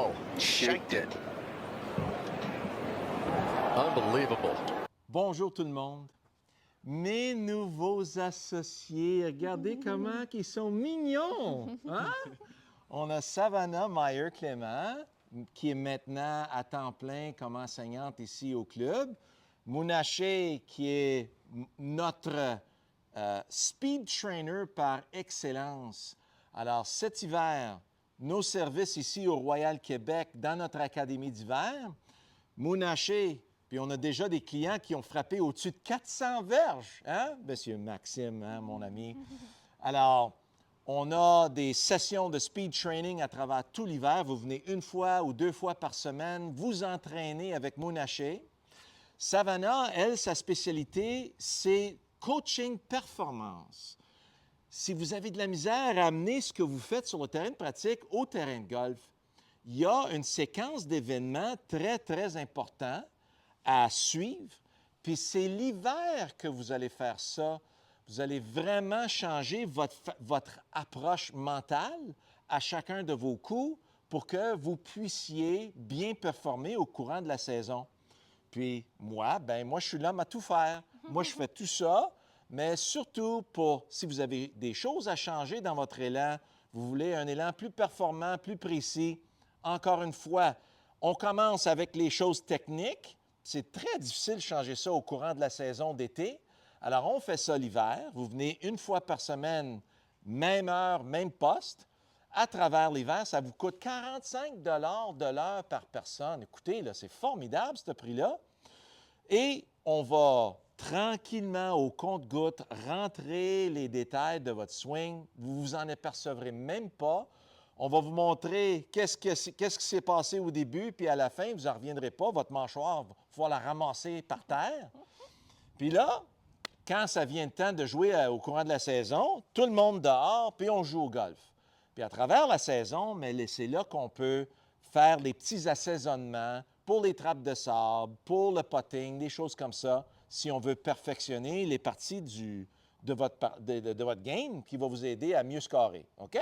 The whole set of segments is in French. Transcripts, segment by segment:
Oh, shanked it. Unbelievable. Bonjour tout le monde. Mes nouveaux associés, regardez comment ils sont mignons. Hein? On a Savannah Meyer-Clément, qui est maintenant à temps plein comme enseignante ici au club. Mounaché, qui est notre speed trainer par excellence. Alors, cet hiver, nos services ici au Royal Québec, dans notre académie d'hiver, Mounaché, puis on a déjà des clients qui ont frappé au-dessus de 400 verges, hein, Monsieur Maxime, hein, mon ami? Alors, on a des sessions de speed training à travers tout l'hiver. Vous venez une fois ou deux fois par semaine, vous entraînez avec Mounaché. Savannah, elle, sa spécialité, c'est coaching performance. Si vous avez de la misère à amener ce que vous faites sur le terrain de pratique au terrain de golf, il y a une séquence d'événements très, très importants à suivre. Puis c'est l'hiver que vous allez faire ça. Vous allez vraiment changer votre approche mentale à chacun de vos coups pour que vous puissiez bien performer au courant de la saison. Puis moi, je suis l'homme à tout faire. Moi, je fais tout ça, mais surtout pour, si vous avez des choses à changer dans votre élan, vous voulez un élan plus performant, plus précis, encore une fois, on commence avec les choses techniques. C'est très difficile de changer ça au courant de la saison d'été. Alors, on fait ça l'hiver. Vous venez une fois par semaine, même heure, même poste. À travers l'hiver, ça vous coûte 45 de l'heure par personne. Écoutez, là, c'est formidable, ce prix-là. Et on va tranquillement, au compte-gouttes, rentrer les détails de votre swing. Vous vous en apercevrez même pas. On va vous montrer qu'est-ce qui s'est passé au début, puis à la fin, vous n'en reviendrez pas. Votre mâchoire, il faut la ramasser par terre. Puis là, quand ça vient le temps de jouer au courant de la saison, tout le monde dehors, puis on joue au golf. Puis à travers la saison, mais c'est là qu'on peut faire des petits assaisonnements pour les trappes de sable, pour le putting, des choses comme ça, si on veut perfectionner les parties de votre game qui va vous aider à mieux scorer. OK?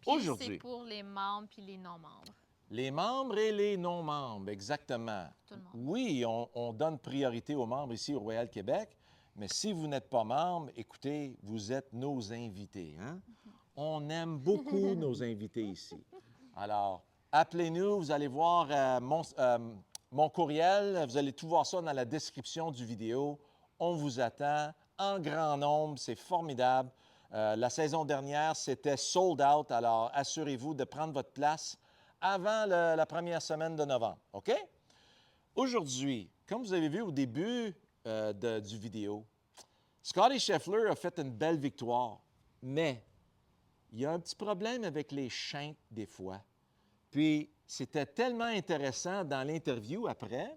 Puis Aujourd'hui, c'est pour les membres puis les non-membres. les membres et les non-membres, exactement. Tout le monde. Oui, on donne priorité aux membres ici au Royal Québec, mais si vous n'êtes pas membre, écoutez, vous êtes nos invités. Hein? On aime beaucoup nos invités ici. Alors, appelez-nous, vous allez voir mon courriel, vous allez tout voir ça dans la description du vidéo. On vous attend en grand nombre, c'est formidable. La saison dernière, c'était sold out, alors assurez-vous de prendre votre place avant la première semaine de novembre. OK? Aujourd'hui, comme vous avez vu au début du vidéo, Scottie Scheffler a fait une belle victoire, mais il y a un petit problème avec les shanks des fois. Puis, c'était tellement intéressant dans l'interview après,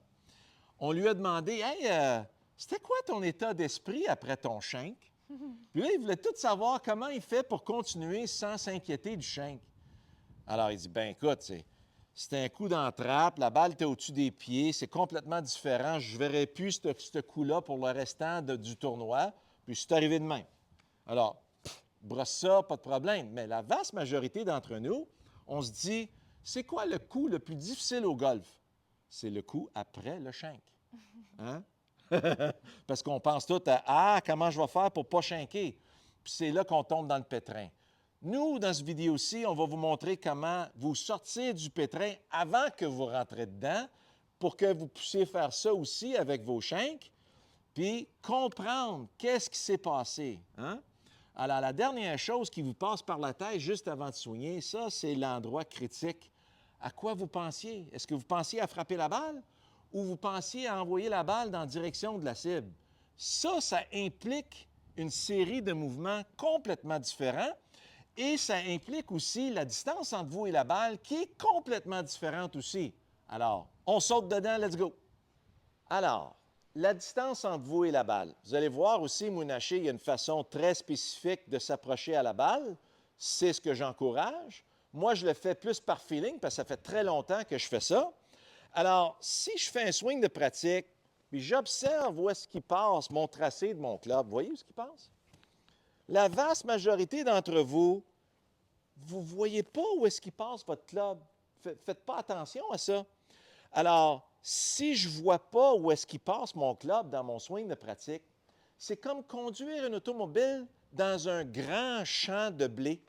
on lui a demandé « Hey, c'était quoi ton état d'esprit après ton shank? » Puis là, il voulait tout savoir comment il fait pour continuer sans s'inquiéter du shank. Alors, il dit, ben écoute, c'était un coup d'entrappe, la balle était au-dessus des pieds, c'est complètement différent, je ne verrai plus ce coup-là pour le restant du tournoi, puis c'est arrivé de même. Alors, brosse ça, pas de problème, mais la vaste majorité d'entre nous, on se dit, c'est quoi le coup le plus difficile au golf? C'est le coup après le shank. Hein? Parce qu'on pense tout à « Ah, comment je vais faire pour ne pas shanker? » Puis c'est là qu'on tombe dans le pétrin. Nous, dans cette vidéo-ci, on va vous montrer comment vous sortir du pétrin avant que vous rentrez dedans pour que vous puissiez faire ça aussi avec vos shanks, puis comprendre qu'est-ce qui s'est passé. Hein? Alors, la dernière chose qui vous passe par la tête juste avant de soigner, ça, c'est l'endroit critique. À quoi vous pensiez? Est-ce que vous pensiez à frapper la balle ou vous pensiez à envoyer la balle dans la direction de la cible? Ça implique une série de mouvements complètement différents et ça implique aussi la distance entre vous et la balle qui est complètement différente aussi. Alors, on saute dedans, let's go! Alors, la distance entre vous et la balle. Vous allez voir aussi, Mounaché, il y a une façon très spécifique de s'approcher à la balle. C'est ce que j'encourage. Moi, je le fais plus par feeling parce que ça fait très longtemps que je fais ça. Alors, si je fais un swing de pratique, puis j'observe où est-ce qu'il passe mon tracé de mon club, voyez où est-ce qu'il passe? La vaste majorité d'entre vous, vous ne voyez pas où est-ce qu'il passe votre club. faites pas attention à ça. Alors, si je ne vois pas où est-ce qu'il passe mon club dans mon swing de pratique, c'est comme conduire une automobile dans un grand champ de blé.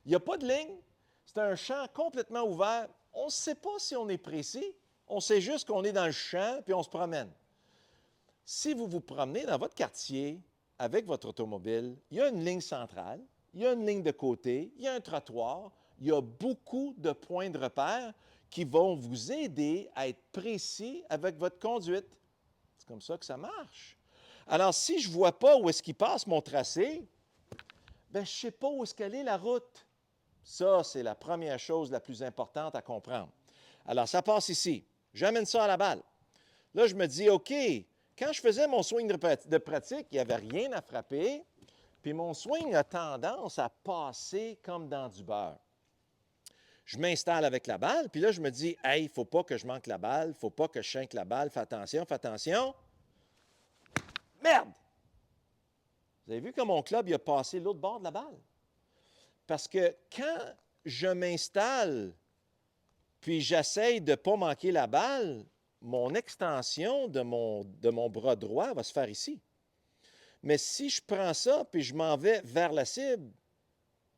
Il n'y a pas de ligne. C'est un champ complètement ouvert. On ne sait pas si on est précis. On sait juste qu'on est dans le champ puis on se promène. Si vous vous promenez dans votre quartier avec votre automobile, il y a une ligne centrale, il y a une ligne de côté, il y a un trottoir, il y a beaucoup de points de repère qui vont vous aider à être précis avec votre conduite. C'est comme ça que ça marche. Alors, si je ne vois pas où est-ce qu'il passe mon tracé, bien, je ne sais pas où est-ce qu'elle est la route. Ça, c'est la première chose la plus importante à comprendre. Alors, ça passe ici. J'amène ça à la balle. Là, je me dis, OK, quand je faisais mon swing de pratique, il n'y avait rien à frapper, puis mon swing a tendance à passer comme dans du beurre. Je m'installe avec la balle, puis là, je me dis, hey, il ne faut pas que je manque la balle, il ne faut pas que je chinque la balle, fais attention, fais attention. Merde! Vous avez vu que mon club il a passé l'autre bord de la balle? Parce que quand je m'installe, puis j'essaye de ne pas manquer la balle, mon extension de mon bras droit va se faire ici. Mais si je prends ça, puis je m'en vais vers la cible,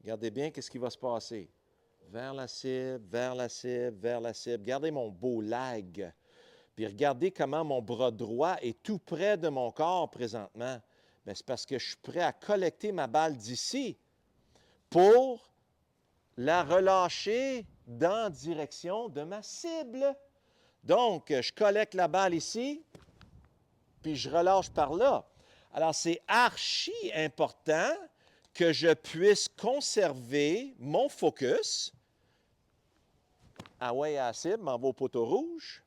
regardez bien qu'est-ce qui va se passer. Vers la cible, vers la cible, vers la cible. Regardez mon beau lag. Puis regardez comment mon bras droit est tout près de mon corps présentement. Bien, c'est parce que je suis prêt à collecter ma balle d'ici pour la relâcher dans la direction de ma cible. Donc, je collecte la balle ici, puis je relâche par là. Alors, c'est archi important que je puisse conserver mon focus. Ah ouais, à la cible, m'en va au poteau rouge.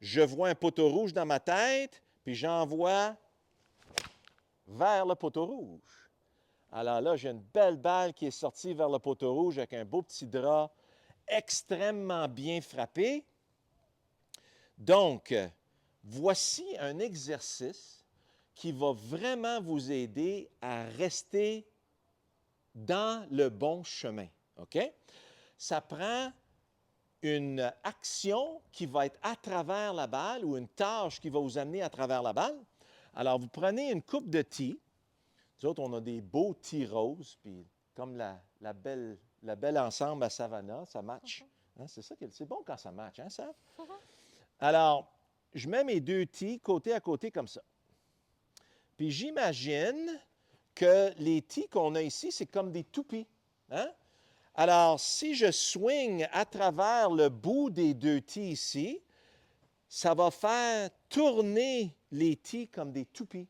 Je vois un poteau rouge dans ma tête, puis j'envoie vers le poteau rouge. Alors là, j'ai une belle balle qui est sortie vers le poteau rouge avec un beau petit drap extrêmement bien frappé. Donc, voici un exercice qui va vraiment vous aider à rester dans le bon chemin. OK? Ça prend une action qui va être à travers la balle ou une tâche qui va vous amener à travers la balle. Alors, vous prenez une coupe de tee. Nous autres, on a des beaux tees roses, puis comme la belle ensemble à Savannah, ça match. Hein, c'est bon quand ça match, hein, Sav? Alors, je mets mes deux tees côté à côté comme ça. Puis j'imagine que les tees qu'on a ici, c'est comme des toupies. Hein? Alors, si je swing à travers le bout des deux tees ici, ça va faire tourner les tees comme des toupies.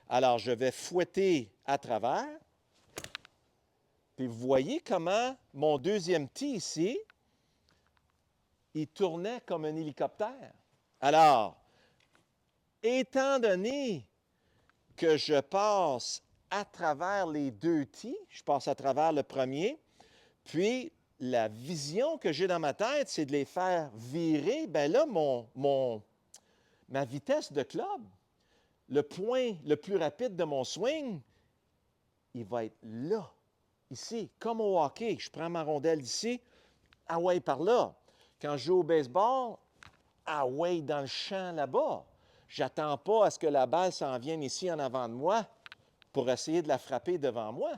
Alors, je vais fouetter à travers. Puis vous voyez comment mon deuxième tee ici, il tournait comme un hélicoptère. Alors, étant donné que je passe à travers les deux tees, je passe à travers le premier, puis la vision que j'ai dans ma tête, c'est de les faire virer. Bien là, ma vitesse de club, le point le plus rapide de mon swing, il va être là, ici, comme au hockey. Je prends ma rondelle d'ici, ah ouais, par là. Quand je joue au baseball, ah ouais, dans le champ là-bas. J'attends pas à ce que la balle s'en vienne ici en avant de moi pour essayer de la frapper devant moi.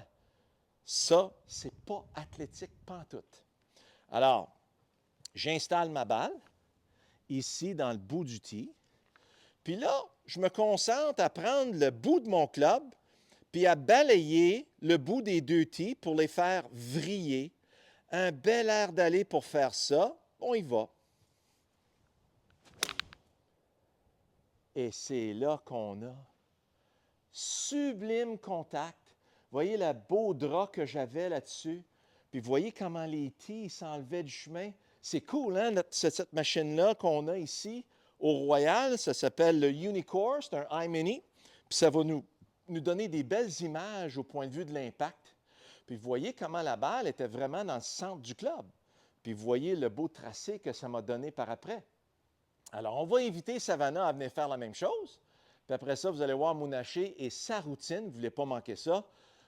Ça, c'est pas athlétique pantoute. Alors, j'installe ma balle ici dans le bout du tee. Puis là, je me concentre à prendre le bout de mon club puis à balayer le bout des deux tees pour les faire vriller. Un bel air d'aller pour faire ça. On y va. Et c'est là qu'on a sublime contact. Voyez le beau drap que j'avais là-dessus. Puis voyez comment les tees s'enlevaient du chemin. C'est cool, hein, cette machine-là qu'on a ici au Royal. Ça s'appelle le Unicore, c'est un iMini. Puis ça va nous donner des belles images au point de vue de l'impact. Puis vous voyez comment la balle était vraiment dans le centre du club. Puis vous voyez le beau tracé que ça m'a donné par après. Alors, on va inviter Savannah à venir faire la même chose. Puis après ça, vous allez voir Mounaché et sa routine. Vous ne voulez pas manquer ça.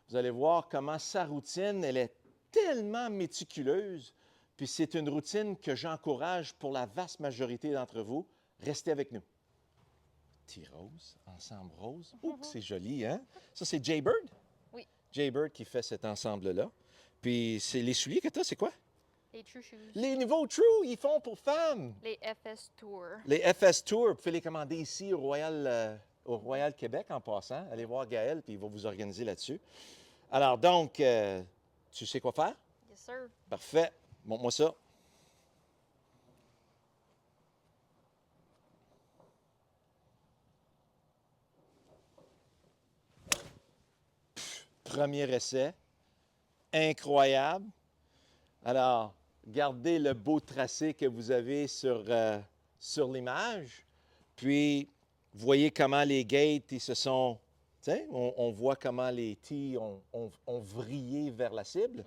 Vous allez voir comment sa routine, elle est tellement méticuleuse. Puis c'est une routine que j'encourage pour la vaste majorité d'entre vous. Restez avec nous. Petit rose, ensemble rose. Oh, c'est joli, hein? Ça, c'est Jaybird? Oui. Jaybird qui fait cet ensemble-là. Puis c'est les souliers que tu as, c'est quoi? Les True Shoes. Les nouveaux True, ils font pour femmes. Les FS Tour. Les FS Tour, vous pouvez les commander ici au Royal Québec en passant. Allez voir Gaël, puis il va vous organiser là-dessus. Alors donc, tu sais quoi faire? Yes, sir. Parfait. Montre-moi ça. Premier essai. Incroyable. Alors, regardez le beau tracé que vous avez sur l'image. Puis, voyez comment les gates, ils se sont... Tu sais, on voit comment les tees ont vrillé vers la cible.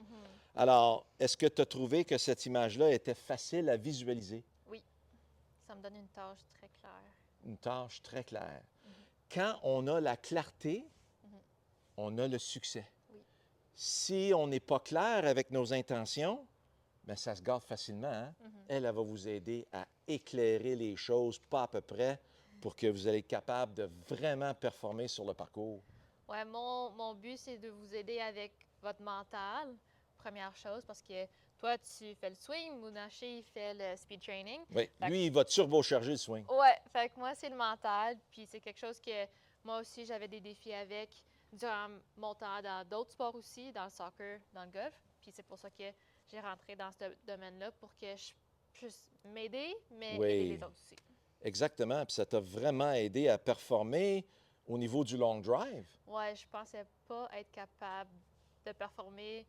Alors, est-ce que tu as trouvé que cette image-là était facile à visualiser? Oui. Ça me donne une tâche très claire. Une tâche très claire. Quand on a la clarté, on a le succès. Oui. Si on n'est pas clair avec nos intentions, bien, ça se gâte facilement. Hein? Elle va vous aider à éclairer les choses, pas à peu près, pour que vous allez être capable de vraiment performer sur le parcours. Ouais, mon but, c'est de vous aider avec votre mental, première chose, parce que toi, tu fais le swing, Munaché, il fait le speed training. Oui, Fait lui, il va turbocharger le swing. Ouais, fait que moi, c'est le mental, puis c'est quelque chose que moi aussi, j'avais des défis avec durant mon temps dans d'autres sports aussi, dans le soccer, dans le golf. Puis c'est pour ça que j'ai rentré dans ce domaine-là pour que je puisse m'aider, mais Oui. aider les autres aussi. Exactement. Puis ça t'a vraiment aidé à performer au niveau du long drive. Ouais, je pensais pas être capable de performer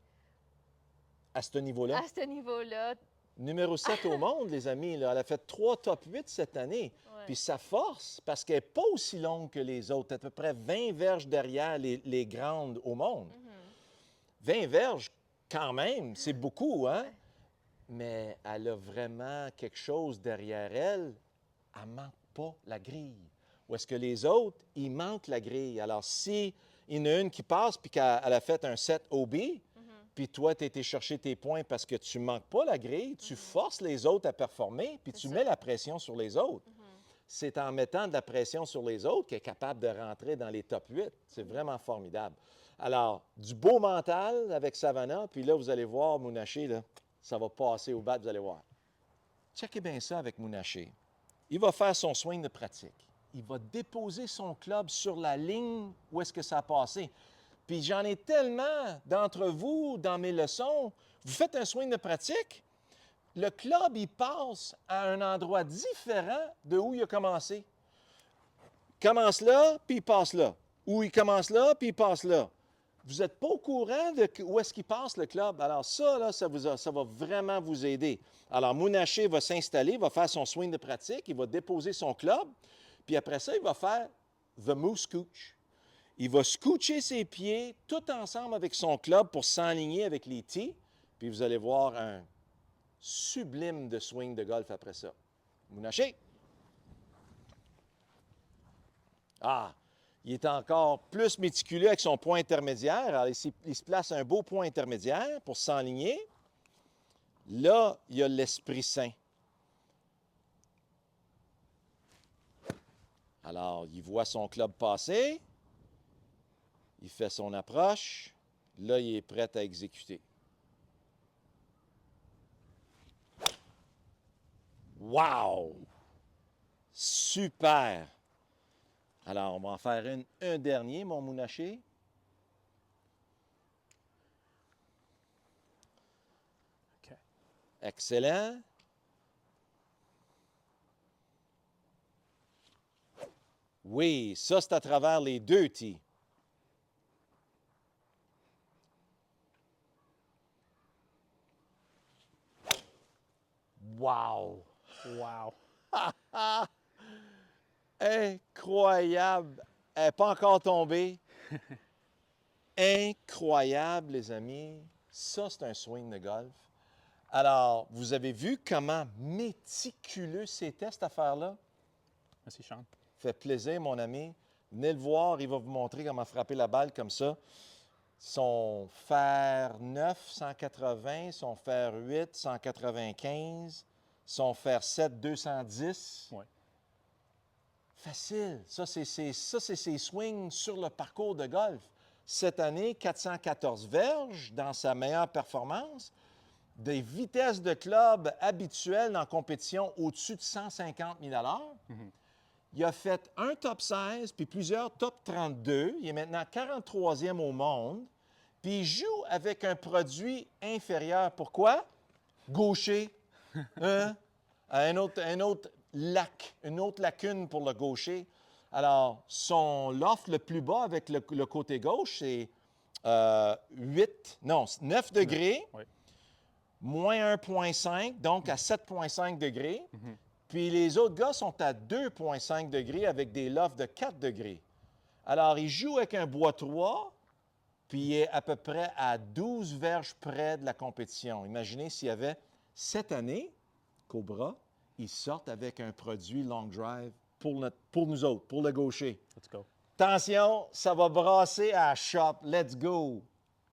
À ce niveau-là. à ce niveau-là. Numéro 7 au monde, les amis. Là. Elle a fait 3 top 8 cette année. Ouais. Puis sa force, parce qu'elle n'est pas aussi longue que les autres, à peu près 20 verges derrière les grandes au monde. 20 verges, quand même, c'est beaucoup, hein? Ouais. Mais elle a vraiment quelque chose derrière elle. Elle ne manque pas la grille. Ou est-ce que les autres, ils manquent la grille? Alors, si il y en a une qui passe puis qu'elle a fait un 7 OB, puis toi, tu as été chercher tes points parce que tu ne manques pas la grille, tu forces les autres à performer, puis C'est tu ça. mets la pression sur les autres. C'est en mettant de la pression sur les autres qu'elle est capable de rentrer dans les top 8. C'est vraiment formidable. Alors, du beau mental avec Savannah, puis là, vous allez voir, Munaché, là, ça va passer au bat, vous allez voir. Checkez bien ça avec Munaché. Il va faire son swing de pratique. Il va déposer son club sur la ligne où est-ce que ça a passé. Puis j'en ai tellement d'entre vous dans mes leçons. Vous faites un swing de pratique, le club, il passe à un endroit différent de où il a commencé. Il commence là, puis il passe là. Ou il commence là, puis il passe là. Vous n'êtes pas au courant de où est-ce qu'il passe le club. Alors ça, là, ça va vraiment vous aider. Alors, Munaché va s'installer, va faire son swing de pratique, il va déposer son club, puis après ça, il va faire the moose scooch. Il va scoocher ses pieds tout ensemble avec son club pour s'enligner avec les tees, puis vous allez voir un sublime de swing de golf après ça. Munaché. Ah, il est encore plus méticuleux avec son point intermédiaire. Alors, il se place un beau point intermédiaire pour s'enligner. Là, il y a l'Esprit Saint. Alors, il voit son club passer. Il fait son approche. Là, il est prêt à exécuter. Wow! Super! Alors, on va en faire un dernier, mon Munaché. OK. Excellent. Oui, ça, c'est à travers les deux tees. Wow! Wow. Incroyable! Elle n'est pas encore tombée. Incroyable, les amis. Ça, c'est un swing de golf. Alors, vous avez vu comment méticuleux c'était, cette affaire-là? Merci, Sean. Fait plaisir, mon ami. Venez le voir, il va vous montrer comment frapper la balle comme ça. son fer 9, 180, son fer 8, 195, son fer 7, 210. Ouais. Facile. Ça, c'est ses swings sur le parcours de golf. Cette année, 414 verges dans sa meilleure performance. Des vitesses de club habituelles en compétition au-dessus de 150 000 à l'heure. Il a fait un top 16 puis plusieurs top 32. Il est maintenant 43e au monde. Puis il joue avec un produit inférieur. Pourquoi? Gaucher. Hein? Une autre lacune pour le gaucher. Alors, son loft le plus bas avec le côté gauche, c'est 9 degrés, Oui. moins 1,5, donc à 7,5 degrés. Puis les autres gars sont à 2,5 degrés avec des lofts de 4 degrés. Alors, il joue avec un bois 3, puis il est à peu près à 12 verges près de la compétition. Imaginez s'il y avait cette année, Cobra, ils sortent avec un produit long drive pour nous autres, pour le gaucher. Let's go. Attention, ça va brasser à la shop. Let's go!